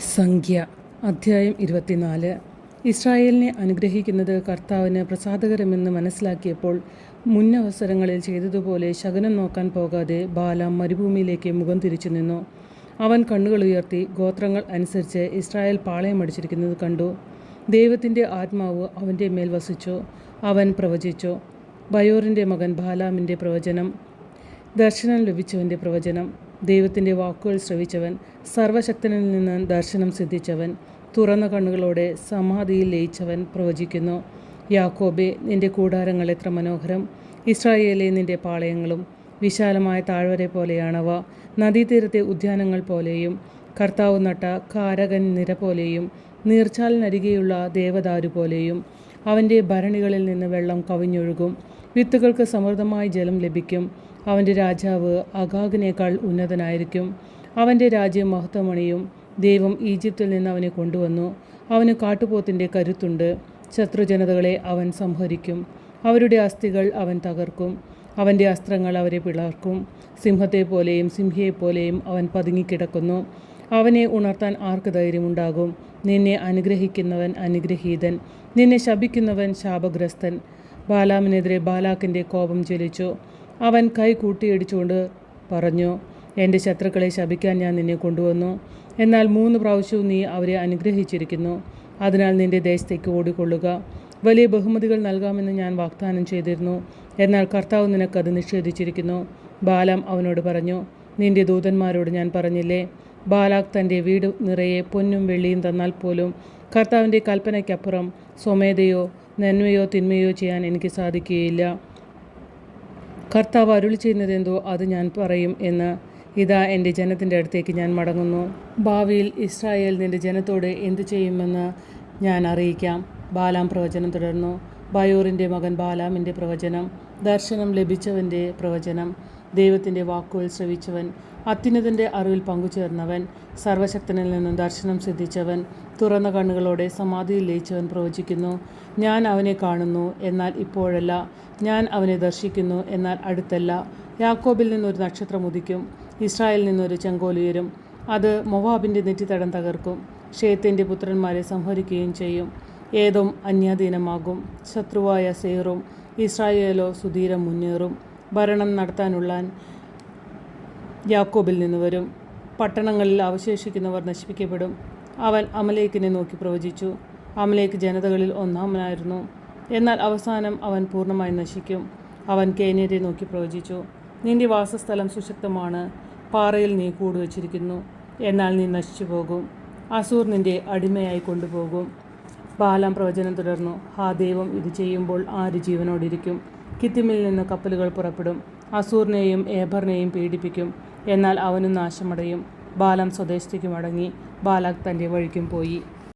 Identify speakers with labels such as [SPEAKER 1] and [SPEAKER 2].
[SPEAKER 1] സംഖ്യ അധ്യായം 24. ഇസ്രായേലിനെ അനുഗ്രഹിക്കുന്നത് കർത്താവിന് പ്രസാദകരമെന്ന് മനസ്സിലാക്കിയപ്പോൾ മുന്നവസരങ്ങളിൽ ചെയ്തതുപോലെ ശകുനം നോക്കാൻ പോകാതെ ബാലാം മരുഭൂമിയിലേക്ക് മുഖം തിരിച്ചു നിന്നു. അവൻ കണ്ണുകൾ ഉയർത്തി ഗോത്രങ്ങൾ അനുസരിച്ച് ഇസ്രായേൽ പാളയമടിച്ചിരിക്കുന്നത് കണ്ടു. ദൈവത്തിൻ്റെ ആത്മാവ് അവൻ്റെ മേൽ വസിച്ചു. അവൻ പ്രവചിച്ചു. ബയോറിൻ്റെ മകൻ ബാലാമിൻ്റെ പ്രവചനം. ദർശനം ലഭിച്ചവൻ്റെ പ്രവചനം. ദൈവത്തിൻ്റെ വാക്കുകൾ ശ്രവിച്ചവൻ, സർവശക്തനിൽ നിന്ന് ദർശനം സിദ്ധിച്ചവൻ, തുറന്ന കണ്ണുകളോടെ സമാധിയിൽ ലയിച്ചവൻ പ്രവചിക്കുന്നു. യാക്കോബേ, നിന്റെ കൂടാരങ്ങൾ എത്ര മനോഹരം! ഇസ്രായേലേ, നിന്റെ പാളയങ്ങളും വിശാലമായ താഴ്വര പോലെയാണവ. നദീതീരത്തെ ഉദ്യാനങ്ങൾ പോലെയും കർത്താവ് നട്ട കാരകൻ നിര പോലെയും നീർച്ചാലിനരികെയുള്ള ദേവദാരു പോലെയും. അവൻ്റെ ഭരണികളിൽ നിന്ന് വെള്ളം കവിഞ്ഞൊഴുകും. വിത്തുകൾക്ക് സമൃദ്ധമായി ജലം ലഭിക്കും. അവൻ്റെ രാജാവ് അഗാഗിനേക്കാൾ ഉന്നതനായിരിക്കും. അവൻ്റെ രാജ്യം മഹത്വമണിയും. ദൈവം ഈജിപ്തിൽ നിന്ന് അവനെ കൊണ്ടുവന്നു. അവന് കാട്ടുപോത്തിൻ്റെ കരുത്തുണ്ട്. ശത്രുജനതകളെ അവൻ സംഹരിക്കും. അവരുടെ അസ്ഥികൾ അവൻ തകർക്കും. അവൻ്റെ അസ്ത്രങ്ങൾ അവരെ പിളർക്കും. സിംഹത്തെപ്പോലെയും സിംഹിയെപ്പോലെയും അവൻ പതുങ്ങിക്കിടക്കുന്നു. അവനെ ഉണർത്താൻ ആർക്ക് ധൈര്യമുണ്ടാകും? നിന്നെ അനുഗ്രഹിക്കുന്നവൻ അനുഗ്രഹീതൻ, നിന്നെ ശപിക്കുന്നവൻ ശാപഗ്രസ്തൻ. ബാലാമിനെതിരെ ബാലാക്കിൻ്റെ കോപം ജ്വലിച്ചു. അവൻ കൈ കൂട്ടിയിടിച്ചുകൊണ്ട് പറഞ്ഞു, എൻ്റെ ശത്രുക്കളെ ശപിക്കാൻ ഞാൻ നിന്നെ കൊണ്ടുവന്നു. എന്നാൽ 3 പ്രാവശ്യവും നീ അവരെ അനുഗ്രഹിച്ചിരിക്കുന്നു. അതിനാൽ നിന്റെ ദേശത്തേക്ക് ഓടിക്കൊള്ളുക. വലിയ ബഹുമതികൾ നൽകാമെന്ന് ഞാൻ വാഗ്ദാനം ചെയ്തിരുന്നു. എന്നാൽ കർത്താവ് നിനക്കത് നിഷേധിച്ചിരിക്കുന്നു. ബാലാം അവനോട് പറഞ്ഞു, നിന്റെ ദൂതന്മാരോട് ഞാൻ പറഞ്ഞില്ലേ? ബാലാക്ക് തൻ്റെ വീട് നിറയെ പൊന്നും വെള്ളിയും തന്നാൽ പോലും കർത്താവിൻ്റെ കൽപ്പനയ്ക്കപ്പുറം സ്വമേധയോ നന്മയോ തിന്മയോ ചെയ്യാൻ എനിക്ക് സാധിക്കുകയില്ല. കർത്താവ് അരുളി ചെയ്യുന്നതെന്തോ അത് ഞാൻ പറയും എന്ന്. ഇതാ, എൻ്റെ ജനത്തിൻ്റെ അടുത്തേക്ക് ഞാൻ മടങ്ങുന്നു. ഭാവിയിൽ ഇസ്രായേൽ നിൻ്റെ ജനത്തോട് എന്തു ചെയ്യുമെന്ന് ഞാൻ അറിയിക്കാം. ബാലാം പ്രവചനം തുടർന്നു. ബയോറിൻ്റെ മകൻ ബാലാമിൻ്റെ പ്രവചനം. ദർശനം ലഭിച്ചവൻ്റെ പ്രവചനം. ദൈവത്തിൻ്റെ വാക്കുകൾ ശ്രവിച്ചവൻ, അത്യുന്നതൻ്റെ അറിവിൽ പങ്കുചേർന്നവൻ, സർവശക്തനിൽ നിന്നും ദർശനം സിദ്ധിച്ചവൻ, തുറന്ന കണ്ണുകളോടെ സമാധിയിൽ ലയിച്ചവൻ പ്രവചിക്കുന്നു. ഞാൻ അവനെ കാണുന്നു, എന്നാൽ ഇപ്പോഴല്ല. ഞാൻ അവനെ ദർശിക്കുന്നു, എന്നാൽ അടുത്തല്ല. യാക്കോബിൽ നിന്നൊരു നക്ഷത്രം ഉദിക്കും. ഇസ്രായേലിൽ നിന്നൊരു ചെങ്കോലുയരും. അത് മൊവാബിൻ്റെ നെറ്റിത്തടം തകർക്കും. ഷേത്തിൻ്റെ പുത്രന്മാരെ സംഹരിക്കുകയും ചെയ്യും. ഏദോം അന്യാധീനമാകും. ശത്രുവായ സേറും. ഇസ്രായേലോ സുധീരം മുന്നേറും. ഭരണം നടത്താനുള്ള യാക്കോബിൽ നിന്ന് വരും. പട്ടണങ്ങളിൽ അവശേഷിക്കുന്നവർ നശിപ്പിക്കപ്പെടും. അവൻ അമലേക്കിനെ നോക്കി പ്രവചിച്ചു. അമലേക്ക് ജനതകളിൽ ഒന്നാമനായിരുന്നു, എന്നാൽ അവസാനം അവൻ പൂർണ്ണമായി നശിക്കും. അവൻ കേന്യരെ നോക്കി പ്രവചിച്ചു. നിന്റെ വാസസ്ഥലം സുശക്തമാണ്. പാറയിൽ നീ കൂടുവച്ചിരിക്കുന്നു, എന്നാൽ നീ നശിച്ചു പോകും. അസൂർ നിന്റെ അടിമയായി കൊണ്ടുപോകും. ബാലാം പ്രവചനം തുടർന്നു. ദൈവം ഇത് ചെയ്യുമ്പോൾ ആര് ജീവനോടിരിക്കും? കിത്തിമിൽ നിന്ന് കപ്പലുകൾ പുറപ്പെടും. അസൂറിനെയും ഏബറിനെയും പീഡിപ്പിക്കും, എന്നാൽ അവനും നാശമടയും. ബാലാം സ്വദേശത്തേക്ക് മടങ്ങി. ബാലാക്ക് തൻ്റെ വഴിക്കും പോയി.